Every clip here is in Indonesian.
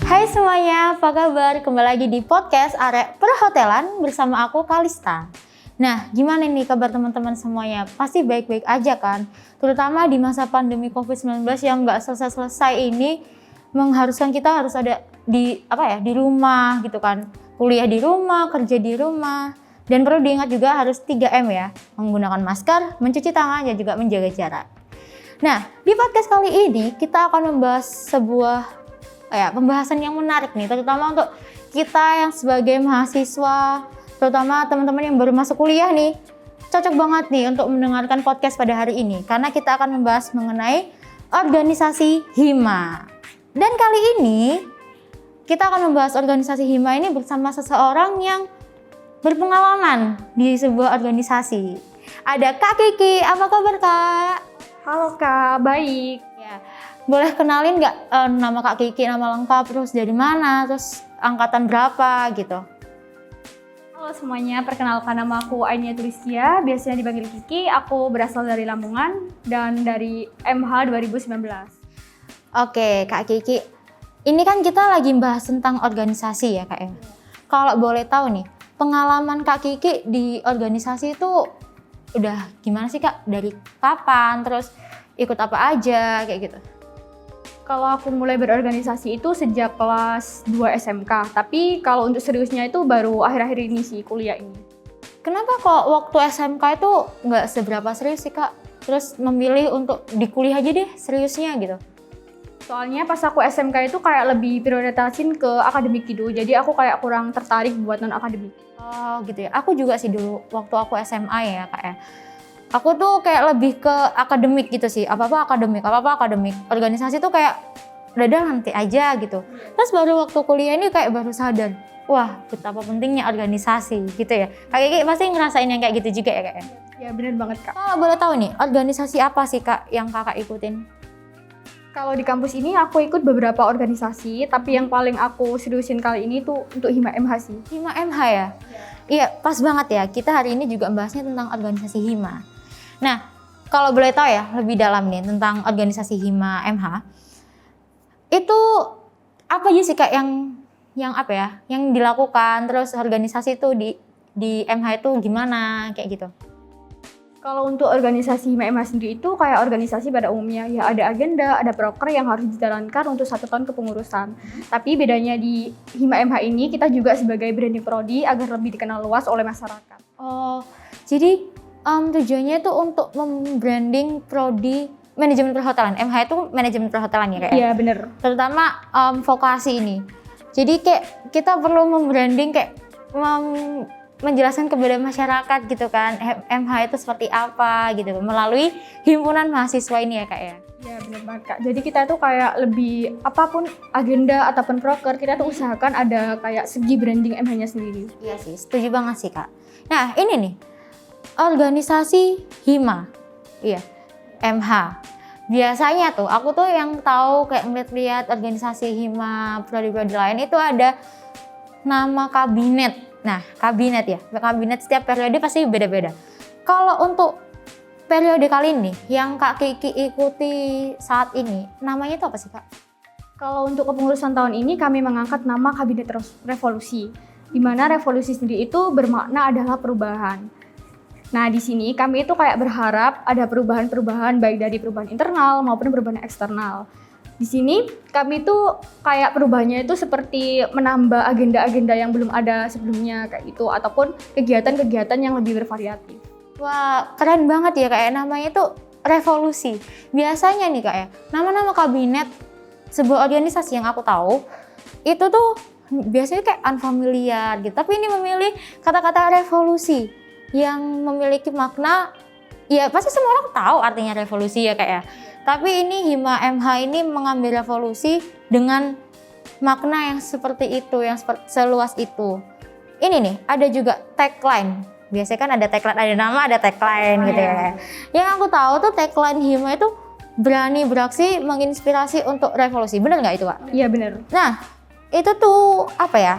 Hai semuanya, apa kabar? Kembali lagi di podcast Arek Perhotelan bersama aku Kalista. Nah, gimana nih kabar teman-teman semuanya? Pasti baik-baik aja kan? Terutama di masa pandemi COVID-19 yang nggak selesai-selesai ini mengharuskan kita harus ada di rumah gitu kan. Kuliah di rumah, kerja di rumah. Dan perlu diingat juga harus 3M ya, menggunakan masker, mencuci tangan, dan juga menjaga jarak. Nah, di podcast kali ini kita akan membahas sebuah pembahasan yang menarik nih, terutama untuk kita yang sebagai mahasiswa, terutama teman-teman yang baru masuk kuliah nih. Cocok banget nih untuk mendengarkan podcast pada hari ini, karena kita akan membahas mengenai organisasi Hima. Dan kali ini kita akan membahas organisasi Hima ini bersama seseorang yang berpengalaman di sebuah organisasi. Ada Kak Kiki, apa kabar Kak? Halo Kak, baik. Ya, boleh kenalin nggak nama Kak Kiki, nama lengkap, terus dari mana, terus angkatan berapa gitu? Halo semuanya, perkenalkan nama aku Ainia Tulistia, biasanya dipanggil Kiki. Aku berasal dari Lamongan dan dari MH 2019. Oke, Kak Kiki, ini kan kita lagi bahas tentang organisasi ya Kak ya. Kalau boleh tahu nih, pengalaman Kak Kiki di organisasi itu udah gimana sih Kak? Dari kapan, terus ikut apa aja, kayak gitu? Kalau aku mulai berorganisasi itu sejak kelas 2 SMK, tapi kalau untuk seriusnya itu baru akhir-akhir ini sih, kuliah ini. Kenapa kok waktu SMK itu nggak seberapa serius sih Kak? Terus memilih untuk di kuliah aja deh seriusnya gitu? Soalnya pas aku SMK itu kayak lebih prioritasin ke akademik gitu, jadi aku kayak kurang tertarik buat non-akademik. Oh gitu ya, aku juga sih dulu waktu aku SMA ya Kak ya. Aku tuh kayak lebih ke akademik gitu sih, apa-apa akademik. Organisasi tuh kayak udah nanti aja gitu. Terus baru waktu kuliah ini kayak baru sadar, wah betapa pentingnya organisasi gitu ya. Kak Kiki pasti ngerasain yang kayak gitu juga ya Kak ya? Ya bener banget Kak. Kalau boleh tahu nih, organisasi apa sih Kak yang Kakak ikutin? Kalau di kampus ini aku ikut beberapa organisasi, tapi yang paling aku seriusin kali ini tuh untuk Hima MH sih. Hima MH ya? Iya, pas banget ya. Kita hari ini juga membahasnya tentang organisasi Hima. Nah, kalau boleh tahu ya lebih dalam nih tentang organisasi Hima MH, itu apa aja sih Kak yang dilakukan, terus organisasi itu di MH itu gimana kayak gitu? Kalau untuk organisasi Hima MH sendiri itu kayak organisasi pada umumnya, ya ada agenda, ada proker yang harus dijalankan untuk 1 tahun kepengurusan. Tapi bedanya di Hima MH ini kita juga sebagai branding prodi agar lebih dikenal luas oleh masyarakat. Oh, jadi tujuannya itu untuk membranding prodi manajemen perhotelan. MH itu manajemen perhotelan ya Kak? Iya bener. Terutama vokasi ini. Jadi kayak kita perlu membranding kayak menjelaskan kepada masyarakat gitu kan, MH itu seperti apa gitu melalui himpunan mahasiswa ini ya Kak ya. Ya benar banget Kak. Jadi kita tuh kayak lebih apapun agenda ataupun proker kita tuh usahakan ada kayak segi branding MH-nya sendiri. Iya sih, setuju banget sih Kak. Nah ini nih organisasi Hima, iya MH. Biasanya tuh aku tuh yang tahu kayak ngeliat-liat organisasi Hima prodi-prodi lain itu ada nama kabinet. Nah, kabinet ya. Kabinet setiap periode pasti beda-beda. Kalau untuk periode kali ini yang Kak Kiki ikuti saat ini, namanya itu apa sih Kak? Kalau untuk kepengurusan tahun ini kami mengangkat nama Kabinet Revolusi, di mana revolusi sendiri itu bermakna adalah perubahan. Nah, di sini kami itu kayak berharap ada perubahan-perubahan baik dari perubahan internal maupun perubahan eksternal. Di sini kami tuh kayak perubahannya itu seperti menambah agenda-agenda yang belum ada sebelumnya kayak gitu, ataupun kegiatan-kegiatan yang lebih bervariatif. Wah, keren banget ya kayak namanya tuh revolusi. Biasanya nih Kak ya, nama-nama kabinet sebuah organisasi yang aku tahu itu tuh biasanya kayak unfamiliar gitu. Tapi ini memilih kata-kata revolusi yang memiliki makna, ya pasti semua orang tahu artinya revolusi ya Kak ya. Tapi ini Hima MH ini mengambil revolusi dengan makna yang seperti itu, yang seluas itu. Ini nih, ada juga tagline. Biasanya kan ada tagline, ada nama, ada tagline gitu ya. Yang aku tahu tuh tagline Hima itu berani beraksi, menginspirasi untuk revolusi. Bener nggak itu Kak? Iya bener. Nah, itu tuh apa ya?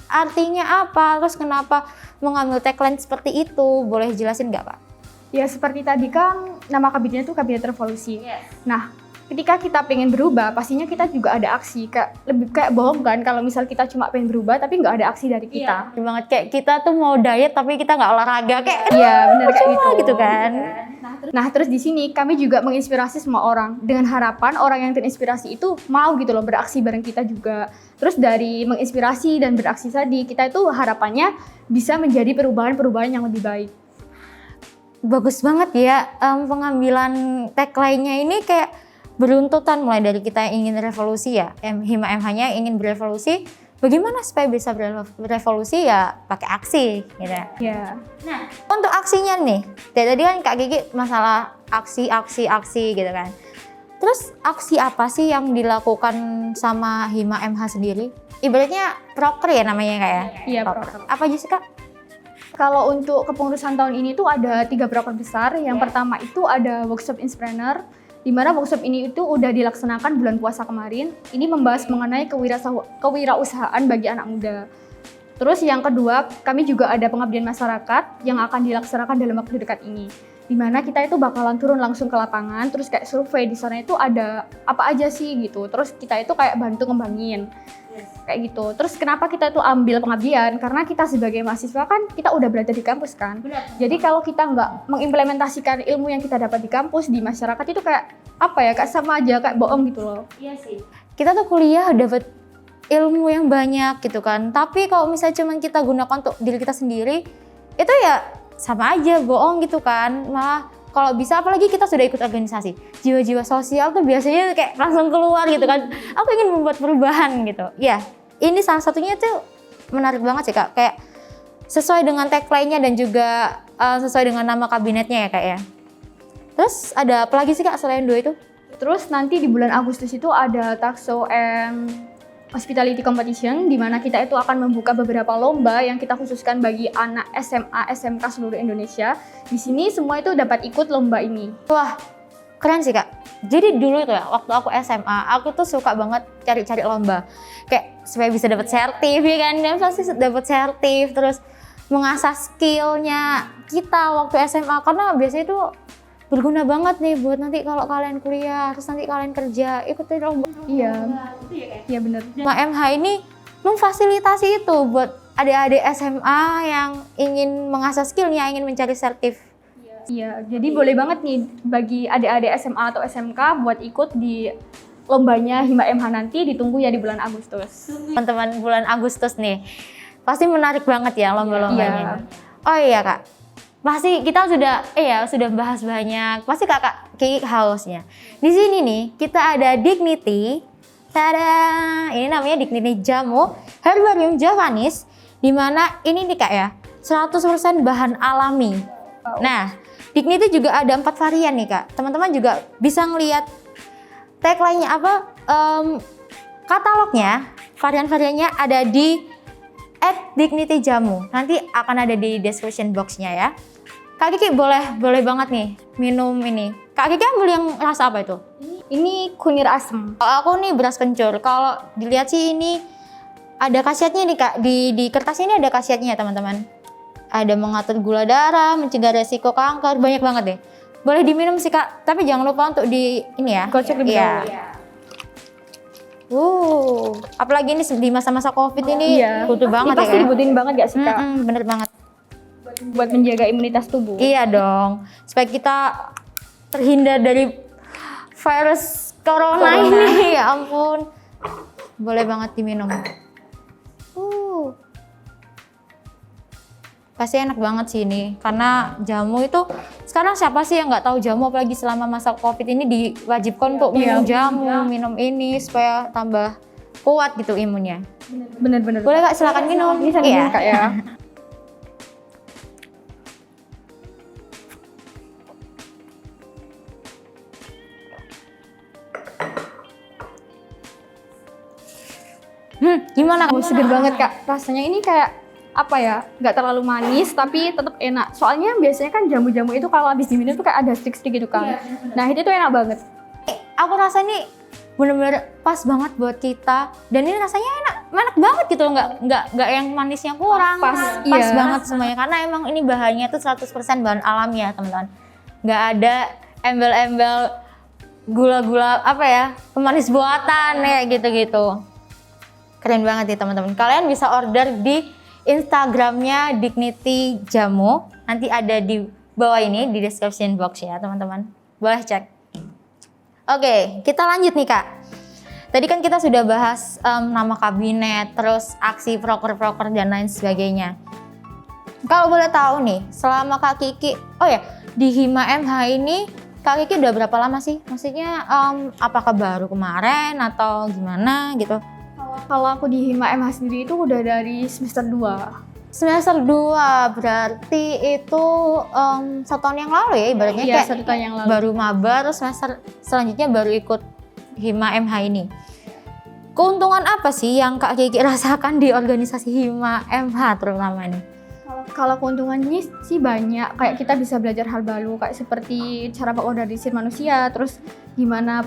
Artinya apa? Terus kenapa mengambil tagline seperti itu? Boleh jelasin nggak Kak? Ya seperti tadi kan nama kabinetnya itu Kabinet Revolusi. Yes. Nah ketika kita pengen berubah, pastinya kita juga ada aksi. Lebih kayak bohong kan kalau misal kita cuma pengen berubah tapi nggak ada aksi dari kita. Bener banget, kayak kita tuh mau diet tapi kita nggak olahraga, kayak Iya, benar kayak gitu kan. Nah, terus di sini kami juga menginspirasi semua orang dengan harapan orang yang terinspirasi itu mau gitu loh beraksi bareng kita juga. Terus dari menginspirasi dan beraksi tadi, kita itu harapannya bisa menjadi perubahan-perubahan yang lebih baik. Bagus banget ya, pengambilan tagline-nya ini kayak beruntutan, mulai dari kita yang ingin revolusi ya, Hima MH-nya ingin berevolusi. Bagaimana supaya bisa berevolusi ya pakai aksi gitu ya. Ya. Nah, untuk aksinya nih, tadi kan Kak Gigi masalah aksi gitu kan. Terus aksi apa sih yang dilakukan sama Hima MH sendiri? Ibaratnya proker ya namanya Kak ya? Iya, proker. Apa aja sih Kak? Kalau untuk kepengurusan tahun ini tuh ada 3 proker besar. Yang pertama itu ada workshop Inspreneur, di mana workshop ini itu udah dilaksanakan bulan puasa kemarin. Ini membahas mengenai kewirausahaan bagi anak muda. Terus yang kedua, kami juga ada pengabdian masyarakat yang akan dilaksanakan dalam waktu dekat ini. Di mana kita itu bakalan turun langsung ke lapangan, terus kayak survei di sana itu ada apa aja sih gitu. Terus kita itu kayak bantu ngembangin. Kayak gitu. Terus kenapa kita itu ambil pengabdian? Karena kita sebagai mahasiswa kan kita udah berada di kampus kan. Jadi kalau kita nggak mengimplementasikan ilmu yang kita dapat di kampus, di masyarakat itu kayak apa ya, kayak sama aja, kayak bohong gitu loh. Iya sih. Kita tuh kuliah dapat ilmu yang banyak gitu kan. Tapi kalau misalnya cuma kita gunakan untuk diri kita sendiri, itu ya sama aja bohong gitu kan. Malah kalau bisa, apalagi kita sudah ikut organisasi, jiwa-jiwa sosial tuh biasanya kayak langsung keluar gitu kan. Aku ingin membuat perubahan gitu. Ya, ini salah satunya tuh menarik banget sih Kak. Kayak sesuai dengan tagline-nya dan juga sesuai dengan nama kabinetnya ya Kak ya. Terus ada apa lagi sih Kak selain 2 itu? Terus nanti di bulan Agustus itu ada Takso Hospitality Competition, di mana kita itu akan membuka beberapa lomba yang kita khususkan bagi anak SMA, SMK seluruh Indonesia. Di sini semua itu dapat ikut lomba ini. Wah, keren sih Kak. Jadi dulu tuh ya, waktu aku SMA, aku tuh suka banget cari-cari lomba. Kayak supaya bisa dapat sertif ya kan, dan pasti dapat sertif, terus mengasah skillnya kita waktu SMA. Karena biasanya itu berguna banget nih buat nanti kalau kalian kuliah, terus nanti kalian kerja, ikutin lomba. Iya, iya benar. Hima MH ini memfasilitasi itu buat adik-adik SMA yang ingin mengasah skillnya, ingin mencari sertif. Iya, jadi boleh banget nih bagi adik-adik SMA atau SMK buat ikut di lombanya Hima MH nanti, ditunggu ya di bulan Agustus. Teman-teman, bulan Agustus nih, pasti menarik banget ya lomba-lombanya. Iya. Oh iya Kak, pasti kita sudah bahas banyak. Pasti Kakak Kiki hausnya. Di sini nih kita ada Dignity. Tada! Ini namanya Dignity Jamu Herbarium Javanis, di mana ini nih Kak ya, 100% bahan alami. Nah, Dignity juga ada 4 varian nih Kak. Teman-teman juga bisa ngelihat tagline-nya apa, katalognya, varian-variannya ada di @Dignity Jamu. Nanti akan ada di description box-nya ya. Kak Kiki boleh banget nih minum ini. Kak Kiki ambil yang rasa apa itu? Ini kunir asem. Kalau aku nih beras kencur. Kalau dilihat sih ini ada khasiatnya nih Kak. Di kertas ini ada khasiatnya teman-teman. Ada mengatur gula darah, mencegah resiko kanker, banyak banget deh. Boleh diminum sih Kak, tapi jangan lupa untuk di ini ya. Kocok lebih dahulu. Apalagi ini di masa-masa COVID ini butuh banget ini pasti ya. dibutuhin banget gak sih Kak? Bener banget. Buat menjaga imunitas tubuh. Iya dong, supaya kita terhindar dari virus corona ini. Ya ampun, boleh banget diminum. Pasti enak banget sih ini, karena jamu itu sekarang siapa sih yang nggak tahu jamu, apalagi selama masa COVID ini diwajibkan untuk minum jamu, minum ini supaya tambah kuat gitu imunnya. Bener-bener. Boleh Kak, silakan minum. Ini sambil minum Kak ya. Gimana? Seger banget Kak, rasanya ini kayak apa ya, nggak terlalu manis tapi tetap enak. Soalnya biasanya kan jamu-jamu itu kalau habis diminum tuh kayak ada stick-stick gitu kan. Nah itu tuh enak banget. Aku rasa ini bener-bener pas banget buat kita, dan ini rasanya enak banget gitu loh, nggak yang manisnya kurang. Pas banget semuanya, karena emang ini bahannya tuh 100% bahan alami ya teman-teman. Nggak ada embel-embel gula-gula apa ya, pemanis buatan kayak gitu-gitu. Keren banget nih teman-teman. Kalian bisa order di Instagramnya Dignity Jamu. Nanti ada di bawah ini di description box ya teman-teman. Boleh cek. Oke, kita lanjut nih Kak. Tadi kan kita sudah bahas nama kabinet, terus aksi proker-proker dan lain sebagainya. Kalau boleh tahu nih, selama Kak Kiki, di Hima MH ini Kak Kiki udah berapa lama sih? Maksudnya apakah baru kemarin atau gimana gitu? Kalau aku di Hima MH sendiri itu udah dari semester 2. Semester 2 berarti itu 1 tahun yang lalu ya ibaratnya. Iya, kayak 1 tahun yang lalu. baru mabar, terus semester selanjutnya baru ikut Hima MH ini. Keuntungan apa sih yang Kak Kiki rasakan di organisasi Hima MH terutama ini? Kalau keuntungannya sih banyak, kayak kita bisa belajar hal baru, kayak seperti cara mengorganisir manusia, terus gimana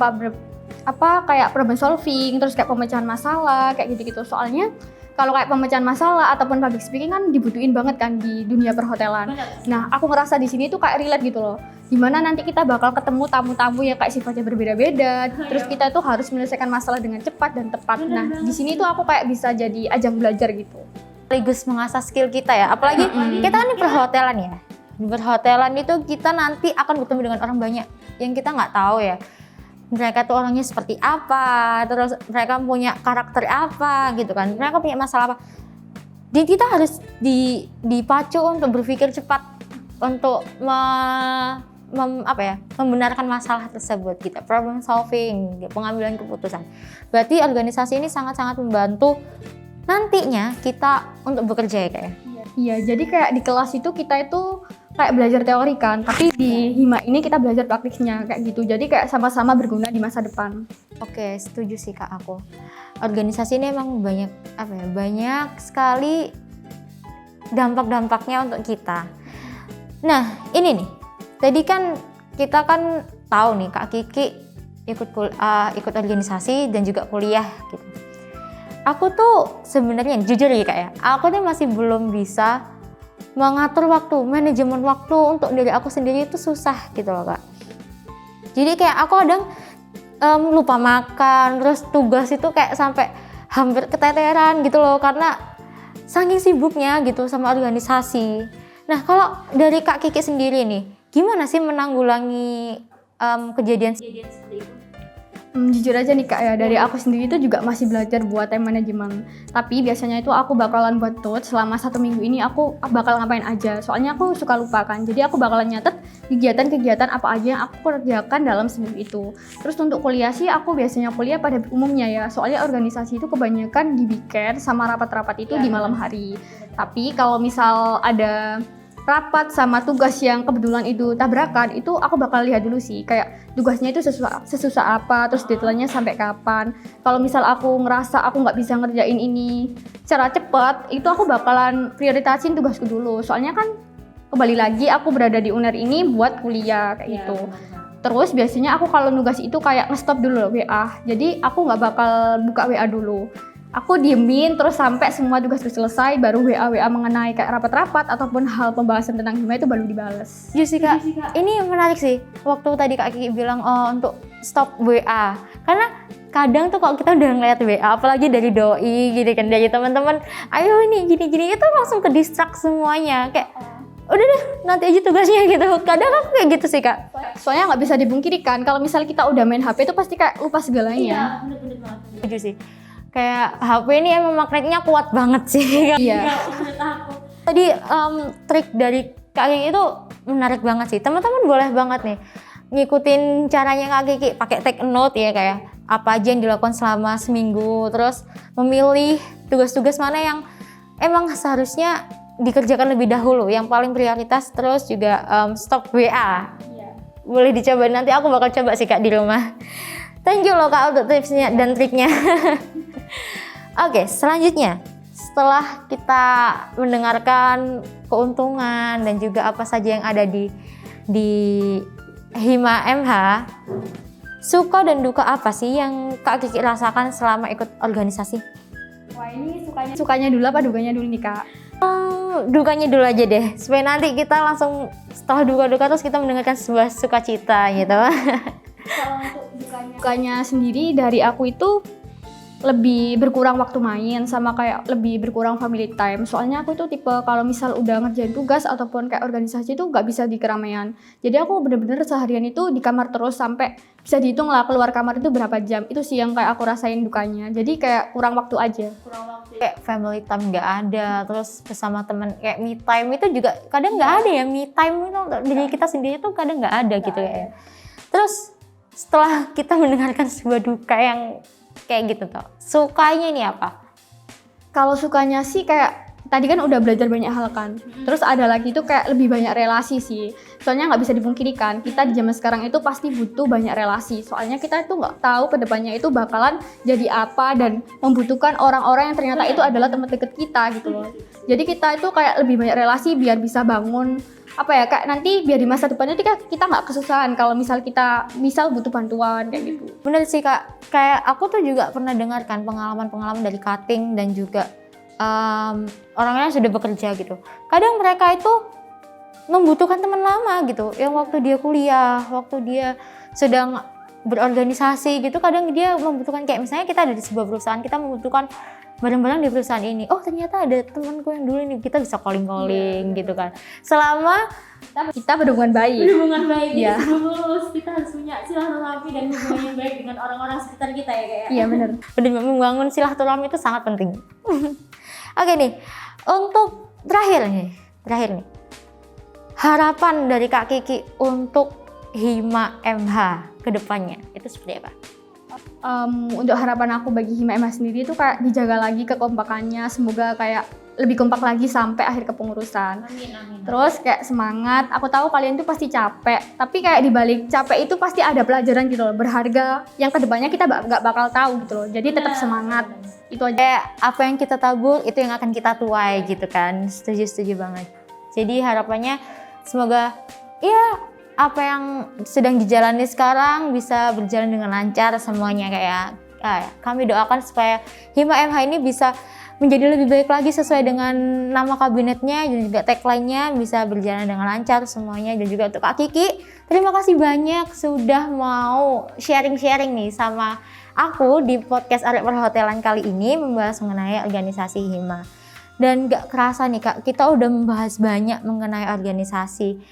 kayak problem solving, terus kayak pemecahan masalah, kayak gitu-gitu. Soalnya kalau kayak pemecahan masalah ataupun public speaking kan dibutuhin banget kan di dunia perhotelan. Nah, aku ngerasa di sini tuh kayak relate gitu loh. Dimana nanti kita bakal ketemu tamu-tamu yang kayak sifatnya berbeda-beda, terus kita tuh harus menyelesaikan masalah dengan cepat dan tepat. Nah, di sini tuh aku kayak bisa jadi ajang belajar gitu. Sekaligus mengasah skill kita ya, apalagi kita kan di perhotelan ya. Di perhotelan itu kita nanti akan bertemu dengan orang banyak yang kita nggak tahu ya. Mereka tuh orangnya seperti apa, terus mereka punya karakter apa gitu kan, mereka punya masalah apa. Jadi kita harus dipacu untuk berpikir cepat untuk membenarkan masalah tersebut gitu, problem solving, pengambilan keputusan. Berarti organisasi ini sangat-sangat membantu nantinya kita untuk bekerja ya kayak. Iya, jadi kayak di kelas itu kita itu kayak belajar teori kan, tapi di Hima ini kita belajar praktiknya kayak gitu. Jadi kayak sama-sama berguna di masa depan. Oke, setuju sih Kak aku. Organisasi ini emang banyak sekali dampak-dampaknya untuk kita. Nah, ini nih. Tadi kan kita kan tahu nih Kak Kiki ikut organisasi dan juga kuliah gitu. Aku tuh sebenarnya jujur ya Kak ya, aku tuh masih belum bisa mengatur waktu, manajemen waktu untuk diri aku sendiri itu susah gitu loh Kak. Jadi kayak aku kadang lupa makan, terus tugas itu kayak sampai hampir keteteran gitu loh karena saking sibuknya gitu sama organisasi. Nah kalau dari Kak Kiki sendiri nih, gimana sih menanggulangi kejadian seperti itu? Jujur aja nih Kak ya, dari aku sendiri itu juga masih belajar buat time management. Tapi biasanya itu aku bakalan buat notes selama 1 minggu ini aku bakal ngapain aja. Soalnya aku suka lupa kan, jadi aku bakalan nyatet kegiatan-kegiatan apa aja yang aku kerjakan dalam seminggu itu. Terus untuk kuliah sih aku biasanya kuliah pada umumnya ya, soalnya organisasi itu kebanyakan di weekend sama rapat-rapat itu di malam hari. Tapi kalau misal ada rapat sama tugas yang kebetulan itu tabrakan, itu aku bakal lihat dulu sih kayak tugasnya itu sesusah apa, terus deadline-nya sampai kapan. Kalau misal aku ngerasa aku nggak bisa ngerjain ini secara cepat, itu aku bakalan prioritasin tugasku dulu. Soalnya kan kembali lagi aku berada di UNER ini buat kuliah kayak gitu. Terus biasanya aku kalau nugas itu kayak nge-stop dulu WA, jadi aku nggak bakal buka WA dulu. Aku diemin terus sampai semua tugasku selesai, baru WA mengenai kayak rapat-rapat ataupun hal pembahasan tentang Hima itu baru dibales. Iya sih Kak, ini menarik sih. Waktu tadi Kak Kiki bilang untuk stop WA, karena kadang tuh kalau kita udah ngeliat WA, apalagi dari doi gitu kan, dari teman-teman, ayo ini gini-gini, itu langsung ke distract semuanya. Kayak udah deh nanti aja tugasnya gitu. Kadang aku kayak gitu sih Kak. Soalnya nggak bisa dibungkiri kan, kalau misalnya kita udah main HP itu pasti kayak lupa segalanya. Iya, bener-bener banget. Setuju sih. Kayak HP ini emang magnetnya kuat banget sih. Iya. Tadi trik dari Kak Kiki itu menarik banget sih. Teman-teman boleh banget nih ngikutin caranya Kak Kiki, pakai take note ya kayak apa aja yang dilakukan selama seminggu, terus memilih tugas-tugas mana yang emang seharusnya dikerjakan lebih dahulu, yang paling prioritas, terus juga stop WA. Boleh dicoba, nanti aku bakal coba sih Kak di rumah. Thank you loh Kak untuk tipsnya dan triknya. Oke, selanjutnya setelah kita mendengarkan keuntungan dan juga apa saja yang ada di Hima MH, suka dan duka apa sih yang Kak Kiki rasakan selama ikut organisasi? Wah, ini sukanya dulu apa dukanya dulu nih Kak? Dukanya dulu aja deh, supaya nanti kita langsung setelah duka-duka terus kita mendengarkan sebuah sukacita gitu. Kalau untuk dukanya sendiri dari aku itu lebih berkurang waktu main sama kayak lebih berkurang family time. Soalnya aku tuh tipe kalau misal udah ngerjain tugas ataupun kayak organisasi itu nggak bisa di keramaian. Jadi aku bener-bener seharian itu di kamar terus sampai bisa dihitung lah keluar kamar itu berapa jam. Itu sih yang kayak aku rasain dukanya. Jadi kayak kurang waktu aja. Kayak family time nggak ada, terus bersama teman kayak me time itu juga kadang nggak ada ya. Me time itu untuk diri kita sendiri tuh kadang nggak ada gitu ya. Terus setelah kita mendengarkan sebuah duka yang kayak gitu tuh, sukanya ini apa? Kalau sukanya sih kayak tadi kan udah belajar banyak hal kan. Terus ada lagi tuh kayak lebih banyak relasi sih. Soalnya nggak bisa dipungkiri kan, kita di zaman sekarang itu pasti butuh banyak relasi. Soalnya kita itu nggak tahu kedepannya itu bakalan jadi apa dan membutuhkan orang-orang yang ternyata itu adalah teman dekat kita gitu loh. Jadi kita itu kayak lebih banyak relasi biar bisa bangun apa ya kayak nanti biar di masa depan itu kita nggak kesusahan kalau misal kita butuh bantuan kayak gitu. Bener sih Kak, kayak aku tuh juga pernah dengarkan pengalaman-pengalaman dari cutting dan juga orang-orang yang sudah bekerja gitu. Kadang mereka itu membutuhkan teman lama gitu, yang waktu dia kuliah, waktu dia sedang berorganisasi gitu, kadang dia membutuhkan kayak misalnya kita ada di sebuah perusahaan, kita membutuhkan barang-barang di perusahaan ini. Oh ternyata ada temanku yang dulu ini, kita bisa calling-calling gitu kan. Selama kita berhubungan baik. ya. Lulus kita harus punya silaturahmi dan hubungan yang baik dengan orang-orang sekitar kita ya kayak. Iya benar. Dan membangun silaturahmi itu sangat penting. Oke nih, untuk terakhir nih. Harapan dari Kak Kiki untuk Hima MH ke depannya itu seperti apa? Untuk harapan aku bagi Hima MH sendiri itu kayak dijaga lagi kekompakannya, semoga kayak lebih kompak lagi sampai akhir kepengurusan. Amin. Terus kayak semangat, aku tahu kalian tuh pasti capek, tapi kayak dibalik capek itu pasti ada pelajaran gitu loh, berharga yang kedepannya kita nggak bakal tahu gitu loh. Jadi tetap semangat, itu aja. Kayak apa yang kita tabur itu yang akan kita tuai gitu kan. Setuju banget. Jadi harapannya semoga ya apa yang sedang dijalani sekarang bisa berjalan dengan lancar semuanya kayak kami doakan supaya Hima MH ini bisa menjadi lebih baik lagi sesuai dengan nama kabinetnya dan juga tagline-nya bisa berjalan dengan lancar semuanya. Dan juga untuk Kak Kiki, terima kasih banyak sudah mau sharing-sharing nih sama aku di podcast Arek Perhotelan kali ini membahas mengenai organisasi Hima. Dan gak kerasa nih Kak, kita udah membahas banyak mengenai organisasi.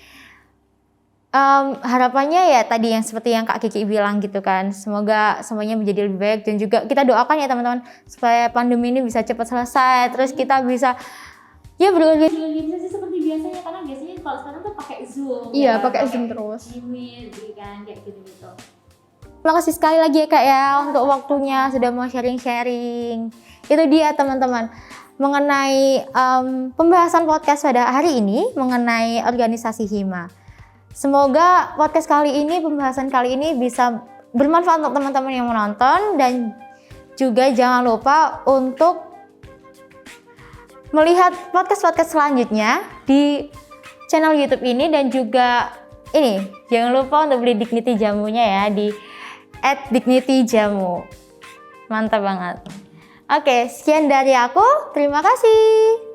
Harapannya ya tadi yang seperti yang Kak Kiki bilang gitu kan, semoga semuanya menjadi lebih baik dan juga kita doakan ya teman-teman supaya pandemi ini bisa cepat selesai, terus kita bisa ya berorganisasi seperti biasanya, karena biasanya kalau sekarang tuh pakai Zoom. Iya, pakai Zoom terus. Email gitu kan, kayak gitu. Terima kasih sekali lagi ya Kak ya untuk waktunya sudah mau sharing-sharing. Itu dia teman-teman mengenai pembahasan podcast pada hari ini mengenai organisasi Hima. Semoga podcast kali ini, pembahasan kali ini bisa bermanfaat untuk teman-teman yang menonton dan juga jangan lupa untuk melihat podcast-podcast selanjutnya di channel YouTube ini dan juga ini jangan lupa untuk beli Dignity jamunya ya di @dignityjamu. Mantap banget. Oke, sekian dari aku. Terima kasih.